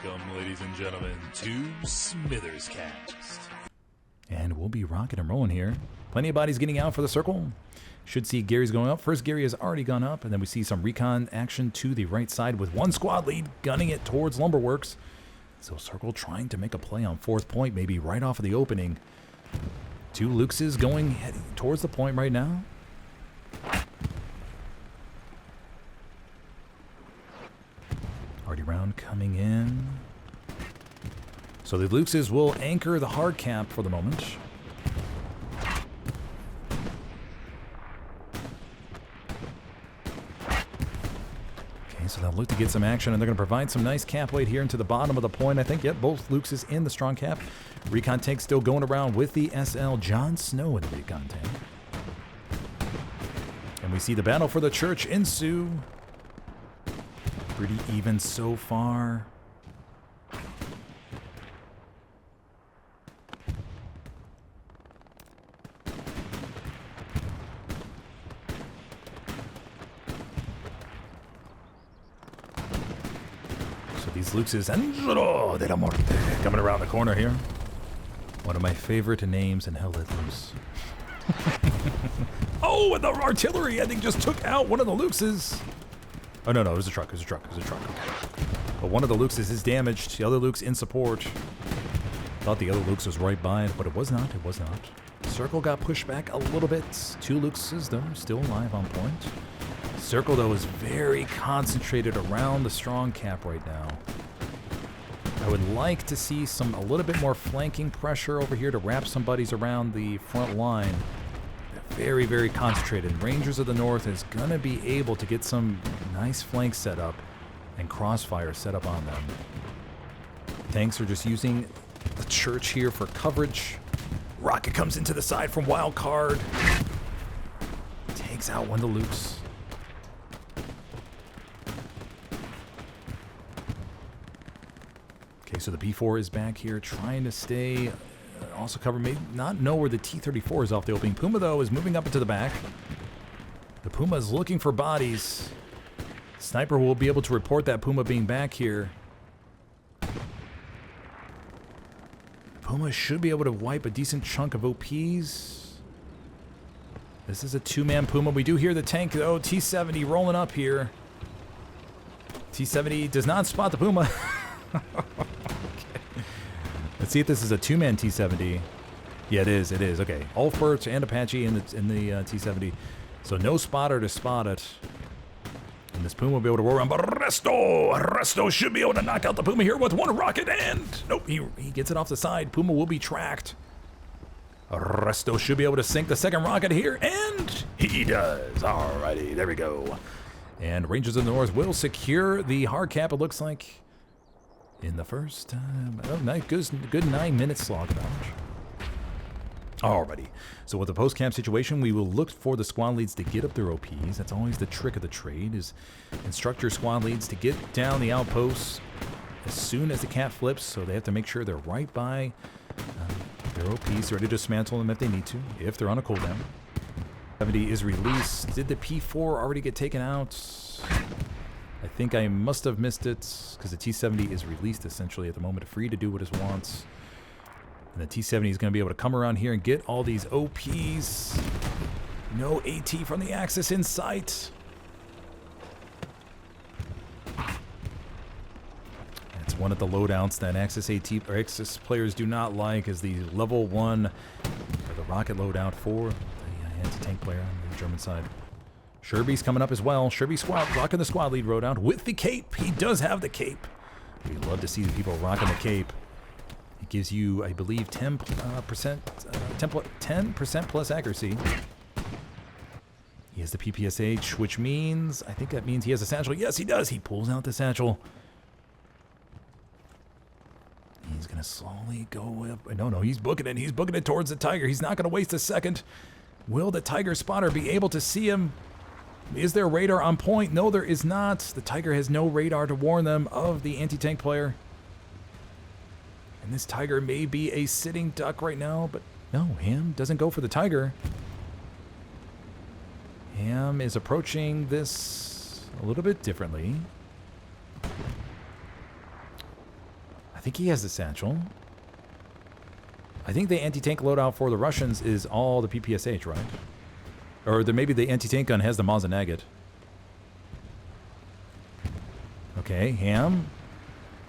Welcome, ladies and gentlemen, to SmithersCast. And we'll be rocking and rolling here. Plenty of bodies getting out for the circle. Should see Gary's going up. First, Gary has already gone up, and then we see some recon action to the right side with one squad lead gunning it towards Lumberworks. So Circle trying to make a play on fourth point, maybe right off of the opening. Two Luxes going towards the point right now. Arty round coming in. So the Luxes will anchor the hard cap for the moment. Okay, so they'll look to get some action, and they're going to provide some nice cap weight here into the bottom of the point. I think, yep, both Luxes in the strong cap. Recon tank still going around with the SL. Jon Snow in the recon tank. And we see the battle for the church ensue. Pretty even so far. So these Luxes, Angelo de la Morte, coming around the corner here. One of my favorite names in Hell Let Loose. Oh, and the artillery, I think, just took out one of the Luxes. Oh, no, it was a truck. Okay. But one of the Luxes is damaged. The other Lux in support. Thought the other Lux was right by it, but it was not. Circle got pushed back a little bit. Two Luxes, though, still alive on point. Circle, though, is very concentrated around the strong cap right now. I would like to see a little bit more flanking pressure over here to wrap some buddies around the front line. Very, very concentrated. Rangers of the North is going to be able to get some nice flank set up and crossfire set up on them. Tanks are just using the church here for coverage. Rocket comes into the side from Wild Card. Takes out one of the Lukes. Okay, so the B4 is back here trying to stay... also cover, may not know where the T-34 is off the opening. Puma, though, is moving up into the back. The Puma is looking for bodies. Sniper will be able to report that Puma being back here. Puma should be able to wipe a decent chunk of OPs. This is a two-man Puma. We do hear the tank, though. T-70 rolling up here. T-70 does not spot the Puma. Let's see if this is a two-man T-70. Yeah, it is. Okay, Ulfbert and Apache in the T-70. So no spotter to spot it. And this Puma will be able to roll around. But Resto should be able to knock out the Puma here with one rocket. And nope, he gets it off the side. Puma will be tracked. Resto should be able to sink the second rocket here. And he does. Alrighty, there we go. And Rangers of the North will secure the hard cap, it looks like. In the first good 9 minutes slog damage. Alrighty. So with the post-camp situation, we will look for the squad leads to get up their OPs. That's always the trick of the trade, is instruct your squad leads to get down the outposts as soon as the cap flips, so they have to make sure they're right by their OPs, ready to dismantle them if they need to, if they're on a cooldown. 70 is released. Did the P4 already get taken out? I think I must have missed it, because the T-70 is released essentially at the moment, free to do what it wants. And the T-70 is going to be able to come around here and get all these OPs. No AT from the Axis in sight. That's one of the loadouts that Axis AT or Axis players do not like, is the level 1 or the rocket loadout for the anti-tank player on the German side. Sherby's coming up as well. Sherby squad rocking the squad lead roadout with the cape. He does have the cape. We love to see the people rocking the cape. It gives you, I believe, 10% plus accuracy. He has the PPSH, which means, I think that means he has a satchel. Yes, he does. He pulls out the satchel. He's going to slowly go up. No, he's booking it. He's booking it towards the Tiger. He's not going to waste a second. Will the Tiger spotter be able to see him? Is there radar on point? No, there is not. The Tiger has no radar to warn them of the anti-tank player. And this Tiger may be a sitting duck right now, but no, Ham doesn't go for the Tiger. Ham is approaching this a little bit differently. think he has the satchel. I think the anti-tank loadout for the Russians is all the PPSH, right? Or maybe the anti-tank gun has the Mazenaget. Okay, Ham.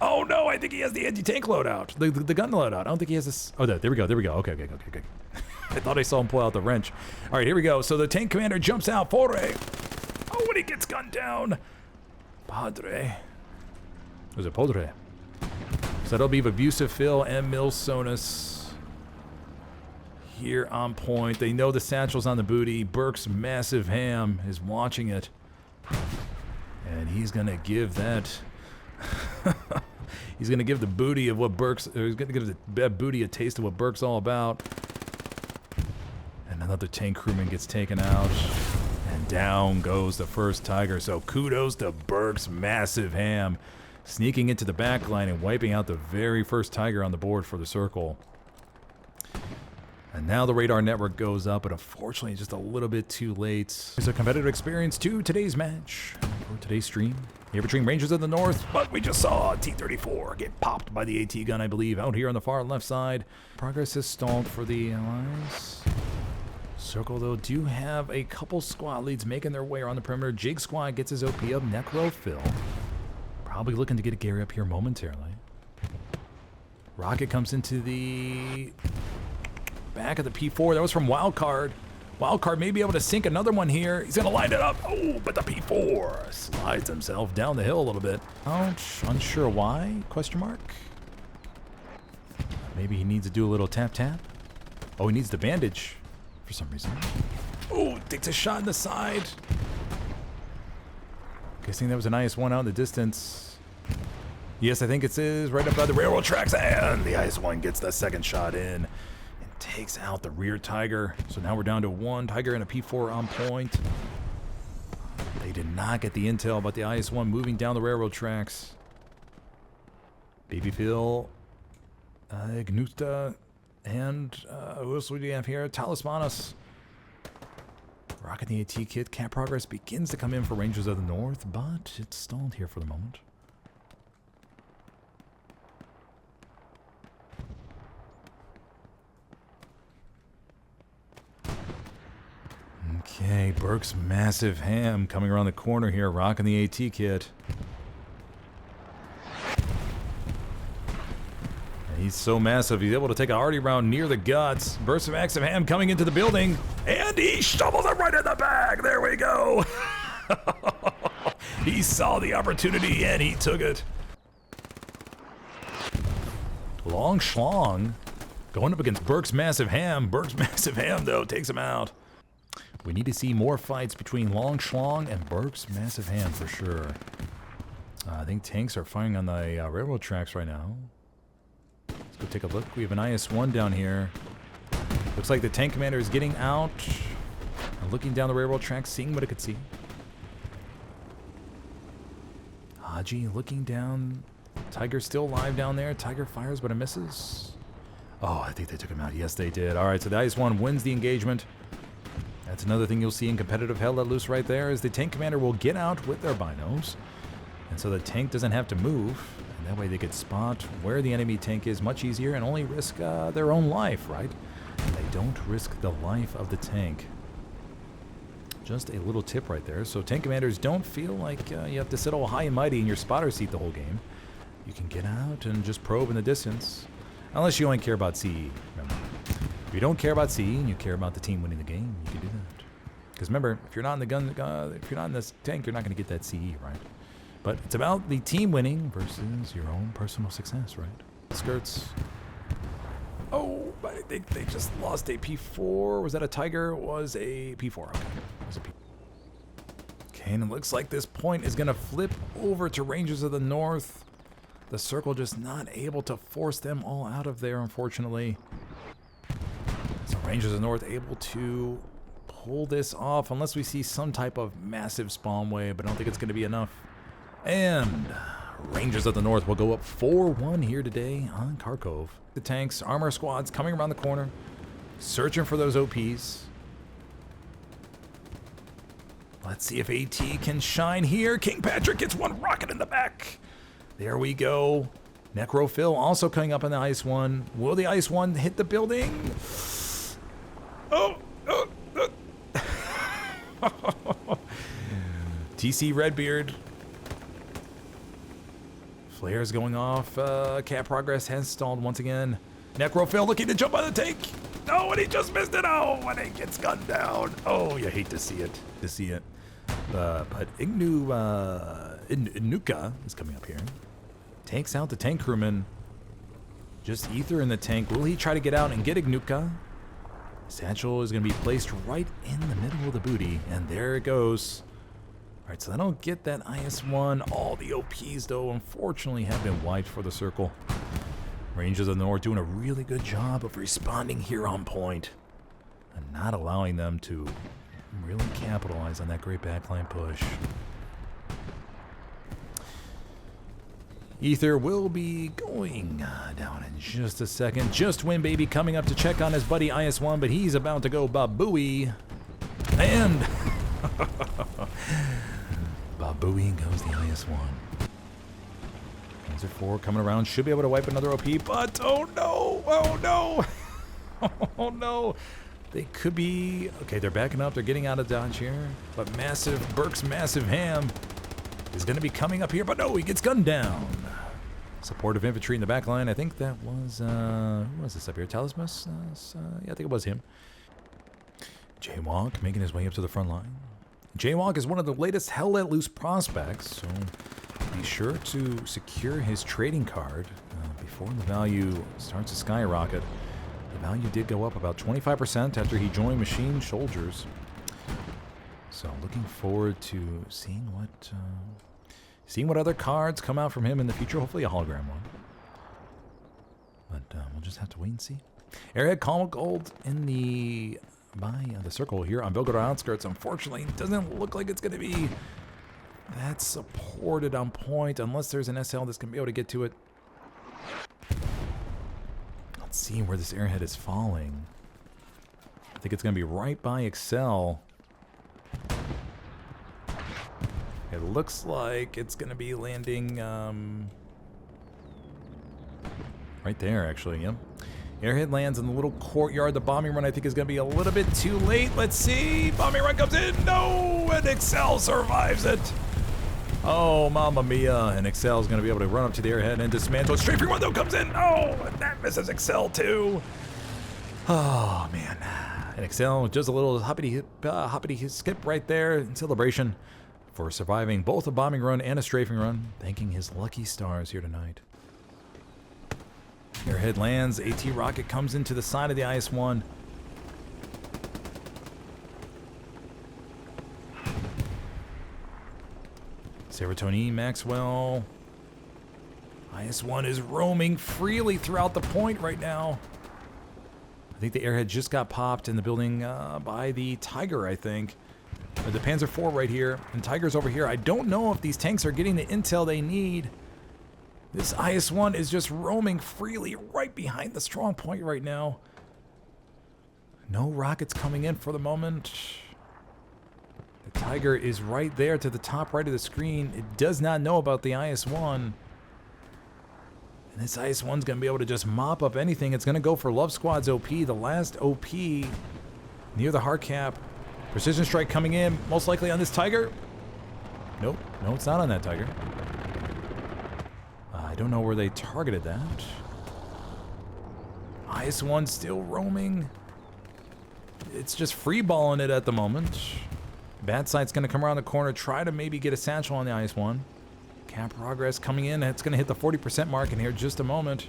Oh no, I think he has the anti-tank loadout. The gun loadout. I don't think he has this. Oh, there we go. There we go. Okay. I thought I saw him pull out the wrench. All right, here we go. So the tank commander jumps out. Foray. Oh, when he gets gunned down. Padre. Was it Padre? So that'll be Abusive Phil and Milsonus here on point. They know the satchel's on the booty. Burke's massive ham is watching it. And he's going to give that... he's going to give the booty of what Burke's... he's going to give the booty a taste of what Burke's all about. And another tank crewman gets taken out. And down goes the first Tiger. So kudos to Burke's massive ham. Sneaking into the back line and wiping out the very first Tiger on the board for the circle. And now the radar network goes up, but unfortunately just a little bit too late. There's a competitive experience to today's match, or today's stream. Here between Rangers of the North, but we just saw T-34 get popped by the AT gun, I believe, out here on the far left side. Progress is stalled for the Allies. Circle, though, do have a couple squad leads making their way around the perimeter. Jig Squad gets his OP up. Necro Phil. Probably looking to get a Gary up here momentarily. Rocket comes into the back of the P4. That was from Wildcard. Wildcard may be able to sink another one here. He's going to line it up. Oh, but the P4 slides himself down the hill a little bit. Ouch. Unsure why? Question mark. Maybe he needs to do a little tap-tap. Oh, he needs the bandage for some reason. Oh, takes a shot in the side. Guessing that was an IS-1 out in the distance. Yes, I think it is right up by the railroad tracks, and the IS-1 gets the second shot in and takes out the rear Tiger. So now we're down to one Tiger and a P4 on point. They did not get the intel about the IS-1 moving down the railroad tracks. Baby Phil, Gnusta, and who else do we have here? Talismanos. Rocket the AT kit. Cap progress begins to come in for Rangers of the North, but it's stalled here for the moment. Okay, Burke's massive ham coming around the corner here, rocking the AT kit. He's so massive, he's able to take an arty round near the guts. Burst of massive ham coming into the building, and he shovels it right in the bag. There we go. He saw the opportunity, and he took it. Long Schlong going up against Burke's massive ham. Burke's massive ham, though, takes him out. We need to see more fights between Long Schlong and Burke's massive ham for sure. I think tanks are firing on the railroad tracks right now. Let's go take a look. We have an IS-1 down here. Looks like the tank commander is getting out, looking down the railroad tracks, seeing what it could see. Haji looking down. Tiger's still alive down there. Tiger fires, but it misses. Oh, I think they took him out. Yes, they did. All right, so the IS-1 wins the engagement. That's another thing you'll see in competitive Hell Let Loose right there, is the tank commander will get out with their binos. And so the tank doesn't have to move. And that way they could spot where the enemy tank is much easier and only risk their own life, right? And they don't risk the life of the tank. Just a little tip right there. So tank commanders don't feel like you have to sit all high and mighty in your spotter seat the whole game. You can get out and just probe in the distance. Unless you only care about CE, remember. If you don't care about CE and you care about the team winning the game, you can do that. Because remember, if you're not in the gun, if you're not in this tank, you're not going to get that CE, right? But it's about the team winning versus your own personal success, right? Skirts. Oh, but I think they just lost a P4. Was that a Tiger? It was a P4. Okay. It was a P4. Okay, and it looks like this point is going to flip over to Rangers of the North. The circle just not able to force them all out of there, unfortunately. So Rangers of the North able to pull this off unless we see some type of massive spawn wave, but I don't think it's going to be enough. And Rangers of the North will go up 4-1 here today on Kharkov. The tanks, armor squads coming around the corner, searching for those OPs. Let's see if AT can shine here. King Patrick gets one rocket in the back. There we go. Necrophil also coming up on the Ice One. Will the Ice One hit the building? Oh! TC Redbeard. Flares going off. Cat progress has stalled once again. Necrophil looking to jump on the tank. Oh, and he just missed it. Oh, and he gets gunned down. Oh, you hate to see it. But Inuka is coming up here. Takes out the tank crewman. Just Ether in the tank. Will he try to get out and get Inuka? Satchel is going to be placed right in the middle of the booty. And there it goes. All right, so I don't get that IS-1. All the OPs, though, unfortunately have been wiped for the circle. Rangers of the North doing a really good job of responding here on point and not allowing them to really capitalize on that great backline push. Ether will be going down in just a second. Just Win Baby coming up to check on his buddy IS-1, but he's about to go babooey. And babooey goes the IS-1. Panzer 4 coming around, should be able to wipe another OP, but oh no, oh no, oh no. They could be, okay, they're backing up, they're getting out of dodge here, but Burke's massive ham is going to be coming up here, but no, he gets gunned down. Supportive infantry in the back line. I think that was, who was this up here? Talismus? Yeah, I think it was him. Jaywalk making his way up to the front line. Jaywalk is one of the latest Hell Let Loose prospects, so be sure to secure his trading card before the value starts to skyrocket. The value did go up about 25% after he joined Machine Soldiers. So looking forward to seeing what other cards come out from him in the future. Hopefully a hologram one. But we'll just have to wait and see. Airhead Calm Gold in the circle here on Belgrade outskirts. Unfortunately, it doesn't look like it's going to be that supported on point unless there's an SL that's going to be able to get to it. Let's see where this Airhead is falling. I think it's going to be right by Excel. It looks like it's going to be landing right there, actually. Yep. Airhead lands in the little courtyard. The bombing run, I think, is going to be a little bit too late. Let's see. Bombing run comes in. No! And Excel survives it. Oh, mamma mia. And Excel is going to be able to run up to the Airhead and dismantle it. Strafing one, though, comes in. Oh, and that misses Excel, too. Oh, man. And Excel, just a little hoppity skip right there in celebration for surviving both a bombing run and a strafing run, thanking his lucky stars here tonight. Airhead lands, AT rocket comes into the side of the IS-1. Serotonin, Maxwell. IS-1 is roaming freely throughout the point right now. I think the Airhead just got popped in the building by the Tiger, I think. The Panzer IV right here, and Tiger's over here. I don't know if these tanks are getting the intel they need. This IS-1 is just roaming freely right behind the strong point right now. No rockets coming in for the moment. The Tiger is right there to the top right of the screen. It does not know about the IS-1. And this IS-1's going to be able to just mop up anything. It's going to go for Love Squad's OP, the last OP near the hard cap. Precision strike coming in, most likely on this Tiger. Nope, no, it's not on that Tiger. I don't know where they targeted that. IS-1 still roaming. It's just freeballing it at the moment. Bad Sight's going to come around the corner, try to maybe get a satchel on the IS-1. Cap progress coming in. It's going to hit the 40% mark in here just a moment.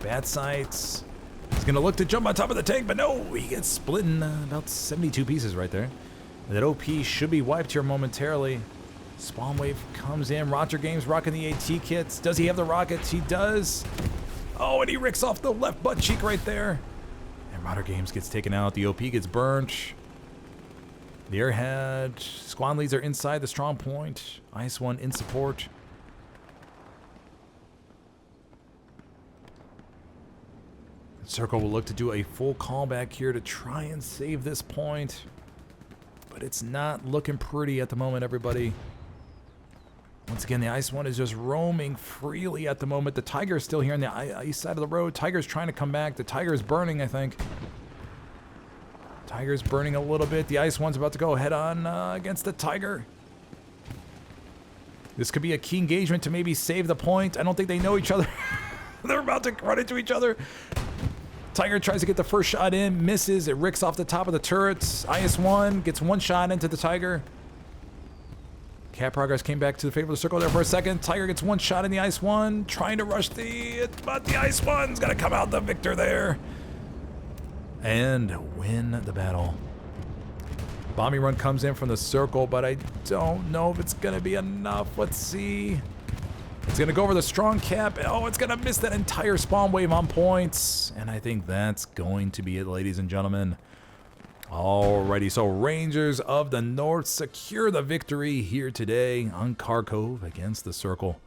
Bad Sights. He's going to look to jump on top of the tank, but no, he gets split in about 72 pieces right there. And that OP should be wiped here momentarily. Spawn Wave comes in. Roger Games rocking the AT kits. Does he have the rockets? He does. Oh, and he ricks off the left butt cheek right there. And Roger Games gets taken out. The OP gets burnt. The Airhead. Squad leads are inside the strong point. IS-1 in support. Circle will look to do a full callback here to try and save this point. But it's not looking pretty at the moment, everybody. Once again, the Ice One is just roaming freely at the moment. The Tiger is still here on the east side of the road. Tiger's trying to come back. The Tiger is burning, I think. Tiger's burning a little bit. The Ice One's about to go head on against the Tiger. This could be a key engagement to maybe save the point. I don't think they know each other. They're about to run into each other. Tiger tries to get the first shot in, misses. It ricks off the top of the turrets. IS-1 gets one shot into the Tiger. Cat Progress came back to the favor of the circle there for a second. Tiger gets one shot in the IS-1, trying to rush but the IS-1's gonna come out the victor there and win the battle. Bombing run comes in from the circle, but I don't know if it's gonna be enough. Let's see. It's gonna go over the strong cap. Oh, it's gonna miss that entire spawn wave on points. And I think that's going to be it, ladies and gentlemen. Alrighty, so Rangers of the North secure the victory here today on Kharkov against the Circle.